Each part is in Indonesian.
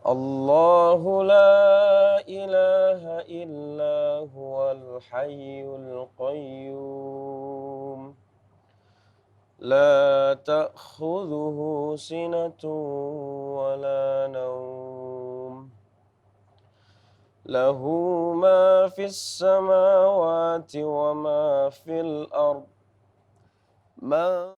الله لا إله إلا هو الحي القيوم لا تأخذه سنة ولا نوم له ما في السماوات وما في الأرض ما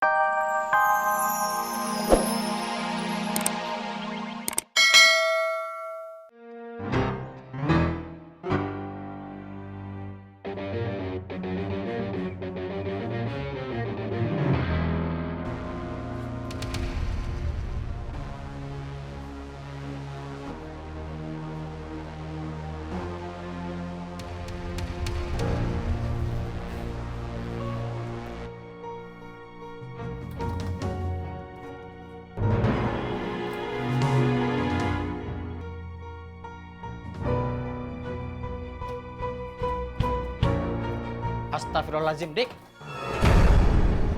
Astagfirullahaladzim, Dik.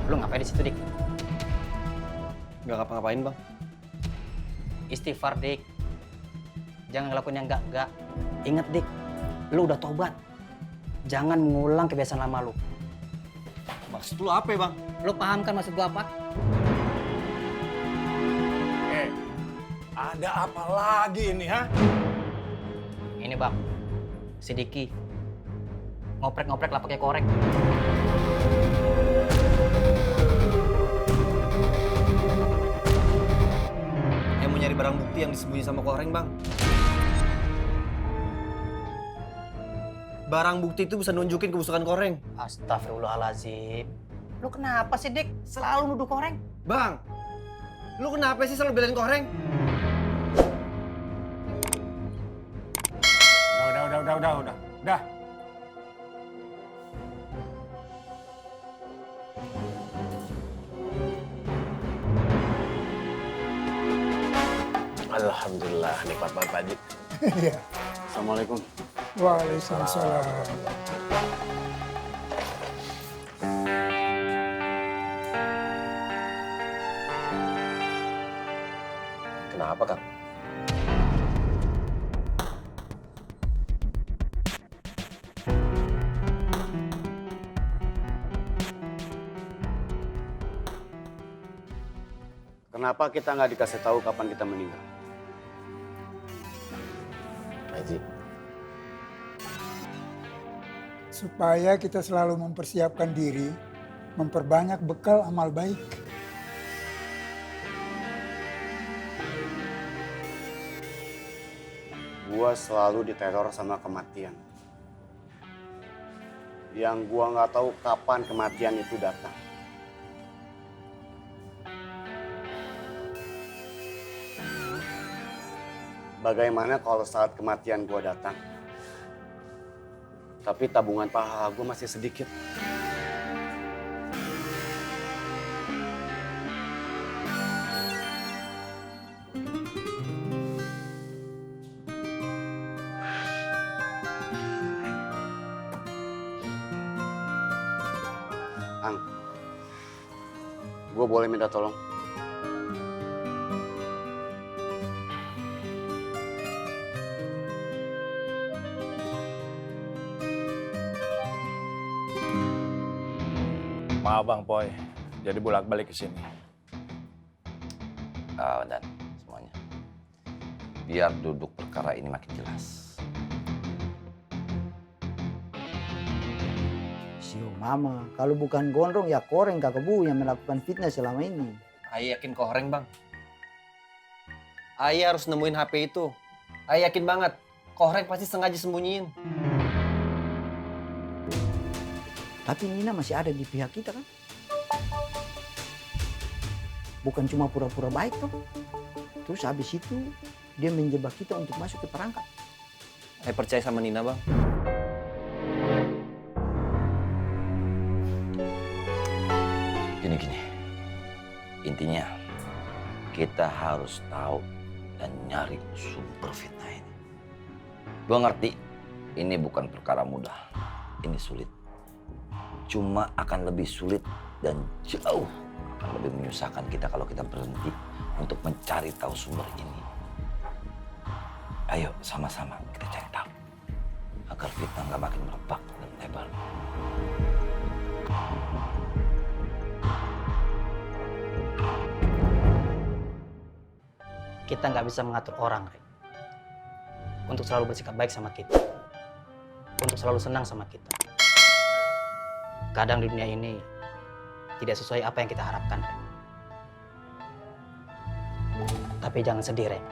Lu ngapain di situ, Dik? Nggak ngapa-ngapain, Bang. Istighfar, Dik. Jangan ngelakuin yang enggak. Ingat, Dik. Lu udah tobat. Jangan mengulang kebiasaan lama lu. Maksud lu apa ya, Bang? Lu paham kan maksud gua apa? Ada apa lagi ini, ha? Ini, Bang. Si Diki. Ngoprek-ngoprek lah pakai korek. Yang mau nyari barang bukti yang disembunyi sama koreng, Bang. Barang bukti itu bisa nunjukin kebusukan koreng. Astagfirullahaladzim. Lu kenapa sih, Dik? Selalu nuduh koreng. Bang, lu kenapa sih selalu belain koreng? Udah. Alhamdulillah, nikmat banget Pak Haji. Iya. Assalamualaikum. Waalaikumsalam. Kenapa, Kang? Kenapa kita nggak dikasih tahu kapan kita meninggal? Haji, Supaya kita selalu mempersiapkan diri, memperbanyak bekal amal baik. gua selalu diteror sama kematian. Yang gua nggak tahu kapan kematian itu datang. Bagaimana kalau saat kematian gua datang, tapi tabungan pahala gua masih sedikit? Ang, gua boleh minta tolong? Maaf Bang Poy, jadi bolak-balik ke sini. Dan semuanya. Biar duduk perkara ini makin jelas. Sio mama, kalau bukan gondrong ya koreng kakak bu yang melakukan fitnah selama ini. Ayah yakin koreng, Bang. Ayah harus nemuin HP itu. Ayah yakin banget. Koreng pasti sengaja sembunyiin. Tapi Nina masih ada di pihak kita kan? Bukan cuma pura-pura baik toh. Terus habis itu dia menjebak kita untuk masuk ke perangkap. Ayah percaya sama Nina, Bang. Gini. Intinya kita harus tahu dan nyari sumber fitnah ini. Gua ngerti ini bukan perkara mudah. Ini sulit. Cuma akan lebih sulit dan jauh akan lebih menyusahkan kita kalau kita berhenti untuk mencari tahu sumber ini. Ayo sama-sama kita cari tahu agar fitnah nggak makin merebak dan lebar. Kita nggak bisa mengatur orang, Rek, untuk selalu bersikap baik sama kita, untuk selalu senang sama kita. Kadang di dunia ini tidak sesuai apa yang kita harapkan, Rek. Tapi jangan sedih, Rek.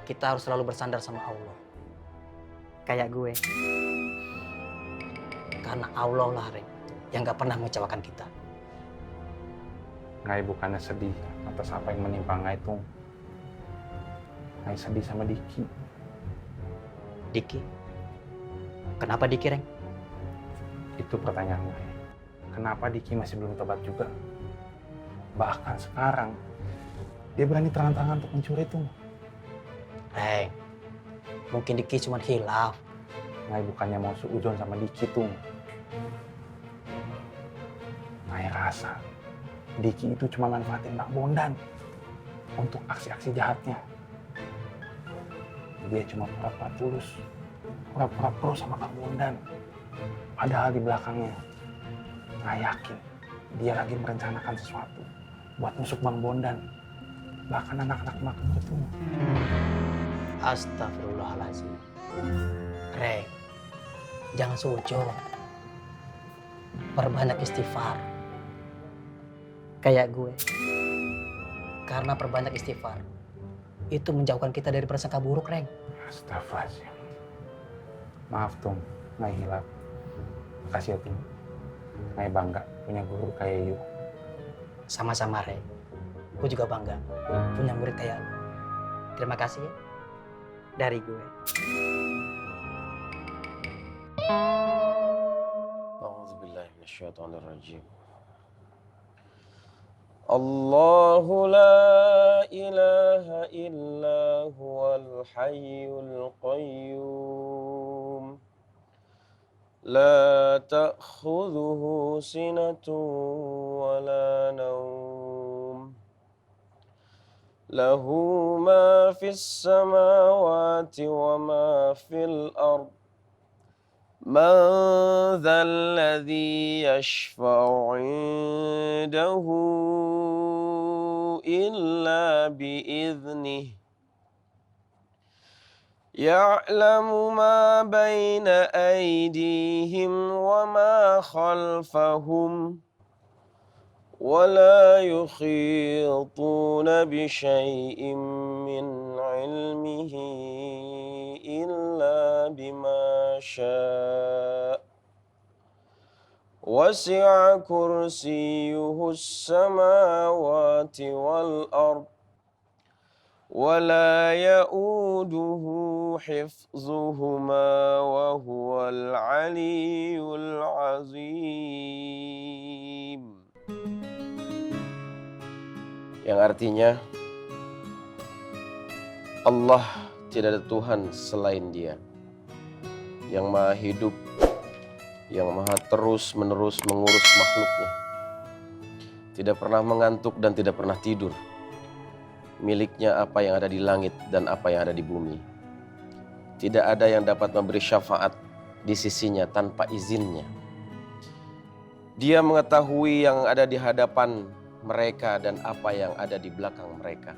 Kita harus selalu bersandar sama Allah. Kayak gue. Karena Allah lah, Rek, yang nggak pernah mengecewakan kita. Ngai bukannya sedih atas apa yang menimpa Ngai itu. Ngai sedih sama Diki. Diki? Kenapa Diki, Reng? Itu pertanyaan Ngai. Kenapa Diki masih belum tobat juga? Bahkan sekarang, dia berani terang-terangan untuk mencuri itu. Reng, mungkin Diki cuma hilaf. Ngai bukannya mau suudzon sama Diki tuh. Ngai rasa Diki itu cuma manfaatin Mbak Bondan untuk aksi-aksi jahatnya. Dia cuma pura-pura tulus, pura-pura pro sama Mbak Bondan. Padahal di belakangnya, Ngai yakin dia lagi merencanakan sesuatu buat nusuk Bang Bondan. Bahkan anak-anak makmur itu. Astagfirullahaladzim. Reng, jangan suudzon. Perbanyak istighfar. Kayak gue. Karena perbanyak istighfar, itu menjauhkan kita dari prasangka buruk, Reng. Astagfirullahaladzim. Maaf Tung, Ngai hilap. Makasih ya Tung. Ngai bangga punya guru kayak you. Sama-sama, Reng. Gue juga bangga punya murid kayak lu. Terima kasih ya. Dari gue. A'udzubillahi minasyaitonirrajim. Allahu la ilaha illa huwal hayyul qayyum. La ta'khudhuhu sinatun wa la nawm. Lahu ma fis samawati wa ma fil ard. من ذا الذي يشفع عنده إلا بإذنه يعلم ما بين أيديهم وما خلفهم ولا يحيطون بشيء من علمه إلا بما شاء وسع كرسيه السماوات والأرض ولا يؤوده حفظهما وهو العلي العظيم. Yang artinya Allah tidak ada Tuhan selain Dia yang maha hidup, yang maha terus-menerus mengurus makhluknya, tidak pernah mengantuk dan tidak pernah tidur. Miliknya apa yang ada di langit dan apa yang ada di bumi. Tidak ada yang dapat memberi syafaat di sisinya tanpa izinnya. Dia mengetahui yang ada di hadapan mereka dan apa yang ada di belakang mereka.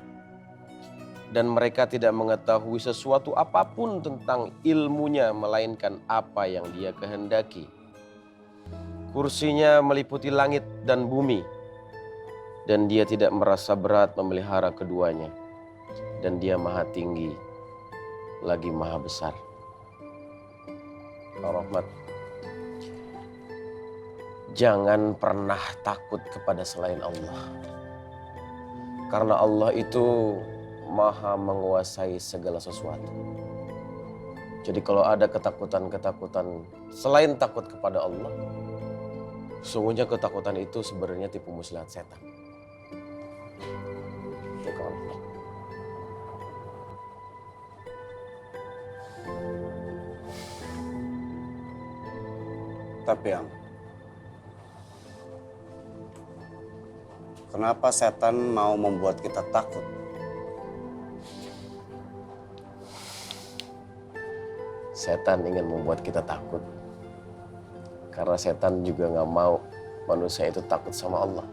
Dan mereka tidak mengetahui sesuatu apapun tentang ilmunya melainkan apa yang Dia kehendaki. Kursinya meliputi langit dan bumi, dan Dia tidak merasa berat memelihara keduanya. Dan Dia maha tinggi, lagi maha besar. Ar-Rahmat. Jangan pernah takut kepada selain Allah. Karena Allah itu maha menguasai segala sesuatu. Jadi kalau ada ketakutan-ketakutan selain takut kepada Allah, sungguhnya ketakutan itu sebenarnya tipu muslihat setan. Itu kawan. Tapi yang kenapa setan mau membuat kita takut? setan ingin membuat kita takut. Karena setan juga nggak mau manusia itu takut sama Allah.